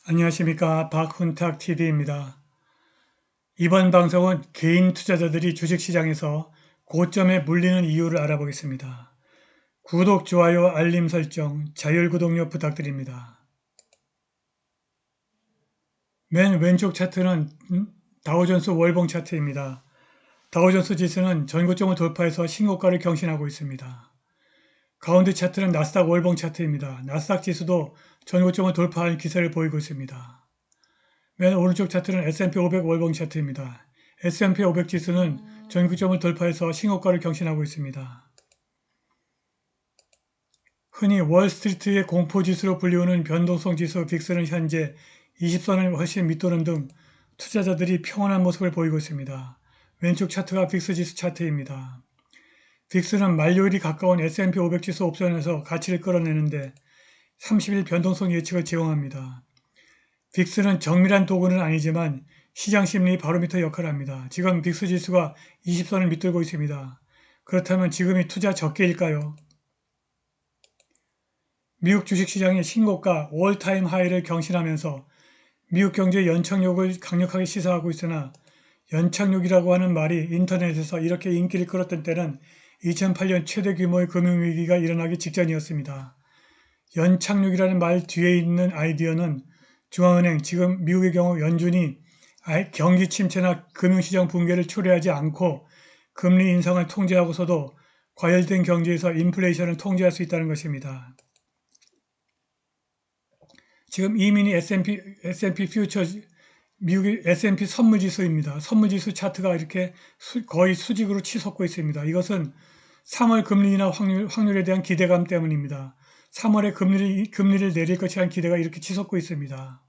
안녕하십니까. 박훈탁TV입니다. 이번 방송은 개인 투자자들이 주식시장에서 고점에 물리는 이유를 알아보겠습니다. 구독, 좋아요, 알림 설정, 자율구독료 부탁드립니다. 맨 왼쪽 차트는 다우존스 월봉 차트입니다. 다우존스 지수는 전고점을 돌파해서 신고가를 경신하고 있습니다. 가운데 차트는 나스닥 월봉 차트입니다. 나스닥 지수도 전고점을 돌파한 기세를 보이고 있습니다. 맨 오른쪽 차트는 S&P 500 월봉 차트입니다. S&P 500 지수는 전고점을 돌파해서 신고가를 경신하고 있습니다. 흔히 월스트리트의 공포지수로 불리우는 변동성 지수 빅스는 현재 20선을 훨씬 밑도는 등 투자자들이 평온한 모습을 보이고 있습니다. 왼쪽 차트가 빅스 지수 차트입니다. 빅스는 만료일이 가까운 S&P 500 지수 옵션에서 가치를 끌어내는데 30일 변동성 예측을 제공합니다. 빅스는 정밀한 도구는 아니지만 시장 심리 바로미터 역할을 합니다. 지금 빅스 지수가 20선을 밑돌고 있습니다. 그렇다면 지금이 투자 적기일까요? 미국 주식시장이 신고가 올타임 하이를 경신하면서 미국 경제 연착륙을 강력하게 시사하고 있으나 연착륙이라고 하는 말이 인터넷에서 이렇게 인기를 끌었던 때는 2008년 최대 규모의 금융위기가 일어나기 직전이었습니다. 연착륙이라는 말 뒤에 있는 아이디어는 중앙은행, 지금 미국의 경우 연준이 경기 침체나 금융시장 붕괴를 초래하지 않고 금리 인상을 통제하고서도 과열된 경제에서 인플레이션을 통제할 수 있다는 것입니다. 지금 이민희 S&P 퓨처 미국의 S&P 선물지수입니다. 선물지수 차트가 이렇게 거의 수직으로 치솟고 있습니다. 이것은 3월 금리 인하 확률에 대한 기대감 때문입니다. 3월에 금리를 내릴 것이라는 기대가 이렇게 치솟고 있습니다.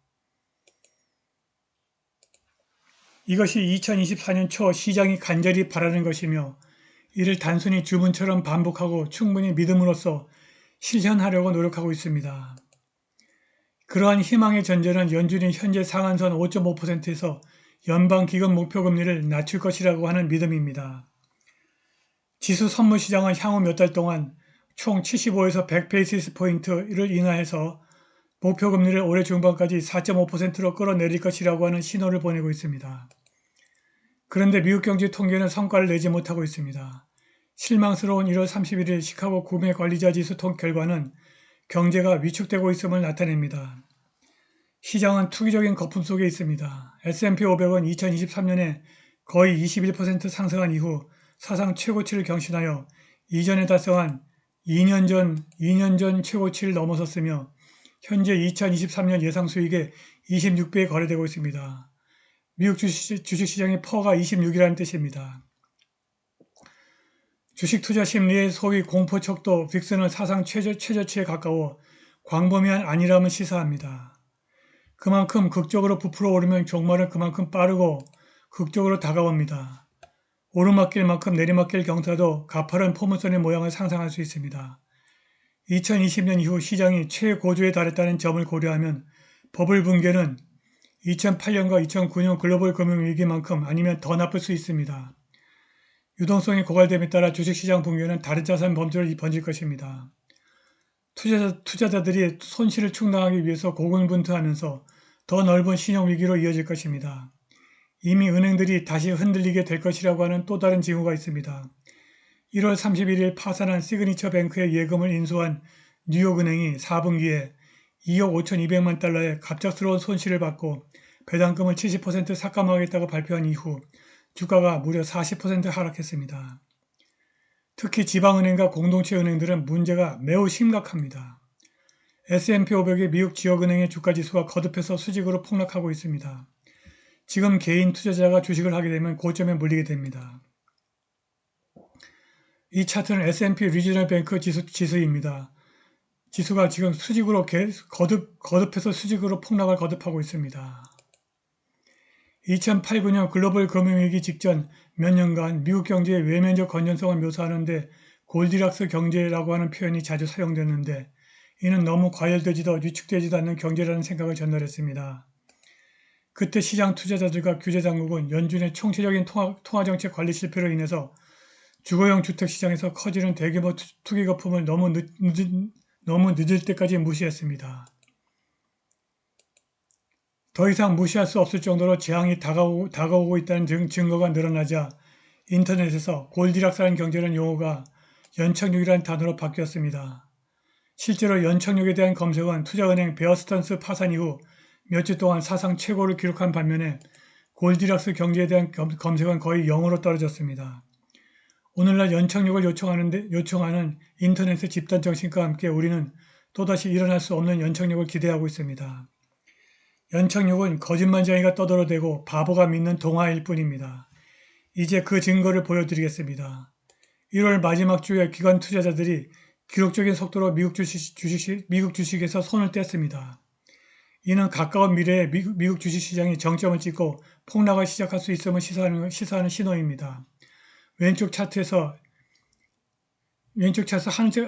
이것이 2024년 초 시장이 간절히 바라는 것이며 이를 단순히 주문처럼 반복하고 충분히 믿음으로써 실현하려고 노력하고 있습니다. 그러한 희망의 전제는 연준이 현재 상한선 5.5%에서 연방기금 목표금리를 낮출 것이라고 하는 믿음입니다. 지수 선물 시장은 향후 몇 달 동안 총 75에서 100베이시스 포인트를 인하해서 목표금리를 올해 중반까지 4.5%로 끌어내릴 것이라고 하는 신호를 보내고 있습니다. 그런데 미국 경제 통계는 성과를 내지 못하고 있습니다. 실망스러운 1월 31일 시카고 구매관리자 지수 결과는 경제가 위축되고 있음을 나타냅니다. 시장은 투기적인 거품 속에 있습니다. S&P 500은 2023년에 거의 21% 상승한 이후 사상 최고치를 경신하여 이전에 달성한 2년 전 최고치를 넘어섰으며 현재 2023년 예상 수익의 26배에 거래되고 있습니다. 미국 주식시장의 퍼가 26이라는 뜻입니다. 주식 투자 심리의 소위 공포 척도 빅스는 사상 최저치에 가까워 광범위한 안일함을 시사합니다. 그만큼 극적으로 부풀어 오르면 종말은 그만큼 빠르고 극적으로 다가옵니다. 오르막길만큼 내리막길 경사도 가파른 포물선의 모양을 상상할 수 있습니다. 2020년 이후 시장이 최고조에 달했다는 점을 고려하면 버블 붕괴는 2008년과 2009년 글로벌 금융위기만큼 아니면 더 나쁠 수 있습니다. 유동성이 고갈됨에 따라 주식시장 붕괴는 다른 자산 범죄로 번질 것입니다. 투자자들이 손실을 충당하기 위해서 고군분투하면서 더 넓은 신용위기로 이어질 것입니다. 이미 은행들이 다시 흔들리게 될 것이라고 하는 또 다른 징후가 있습니다. 1월 31일 파산한 시그니처 뱅크의 예금을 인수한 뉴욕은행이 4분기에 2억 5,200만 달러의 갑작스러운 손실을 받고 배당금을 70% 삭감하겠다고 발표한 이후 주가가 무려 40% 하락했습니다. 특히 지방은행과 공동체 은행들은 문제가 매우 심각합니다. S&P 500의 미국 지역은행의 주가지수가 거듭해서 수직으로 폭락하고 있습니다. 지금 개인 투자자가 주식을 하게 되면 고점에 물리게 됩니다. 이 차트는 S&P 리지널 뱅크 지수입니다. 지수가 지금 수직으로 거듭해서 수직으로 폭락을 거듭하고 있습니다. 2008, 9년 글로벌 금융위기 직전 몇 년간 미국 경제의 외면적 건전성을 묘사하는데 골디락스 경제라고 하는 표현이 자주 사용됐는데 이는 너무 과열되지도 위축되지도 않는 경제라는 생각을 전달했습니다. 그때 시장 투자자들과 규제당국은 연준의 총체적인 통화정책 관리 실패로 인해서 주거용 주택시장에서 커지는 대규모 투기 거품을 너무 늦을 때까지 무시했습니다. 더 이상 무시할 수 없을 정도로 재앙이 다가오고 있다는 증거가 늘어나자 인터넷에서 골디락스라는 경제라는 용어가 연착륙이라는 단어로 바뀌었습니다. 실제로 연착륙에 대한 검색은 투자은행 베어스턴스 파산 이후 몇 주 동안 사상 최고를 기록한 반면에 골디락스 경제에 대한 검색은 거의 0으로 떨어졌습니다. 오늘날 연착륙을 요청하는 인터넷의 집단 정신과 함께 우리는 또다시 일어날 수 없는 연착륙을 기대하고 있습니다. 연착륙은 거짓말쟁이가 떠들어대고 바보가 믿는 동화일 뿐입니다. 이제 그 증거를 보여드리겠습니다. 1월 마지막 주에 기관 투자자들이 기록적인 속도로 미국 주식에서 손을 뗐습니다. 이는 가까운 미래에 미국 주식시장이 정점을 찍고 폭락을 시작할 수 있음을 시사하는 신호입니다. 왼쪽 차트에서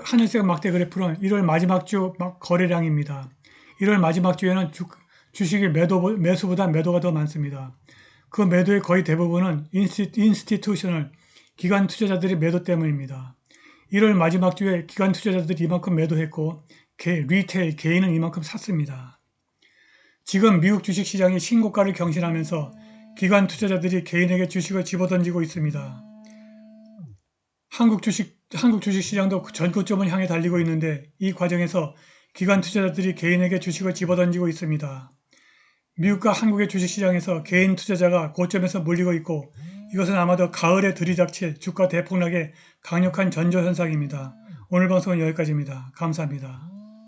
하늘색 막대 그래프는 1월 마지막 주 거래량입니다. 1월 마지막 주에는 주식의 매수보다 매도가 더 많습니다. 그 매도의 거의 대부분은 인스티튜셔널 기관 투자자들의 매도 때문입니다. 1월 마지막 주에 기관 투자자들이 이만큼 매도했고 리테일 개인은 이만큼 샀습니다. 지금 미국 주식시장이 신고가를 경신하면서 기관 투자자들이 개인에게 주식을 집어던지고 있습니다. 한국 주식시장도 전고점을 향해 달리고 있는데 이 과정에서 기관 투자자들이 개인에게 주식을 집어던지고 있습니다. 미국과 한국의 주식시장에서 개인 투자자가 고점에서 몰리고 있고 이것은 아마도 가을에 들이닥칠 주가 대폭락의 강력한 전조현상입니다. 오늘 방송은 여기까지입니다. 감사합니다.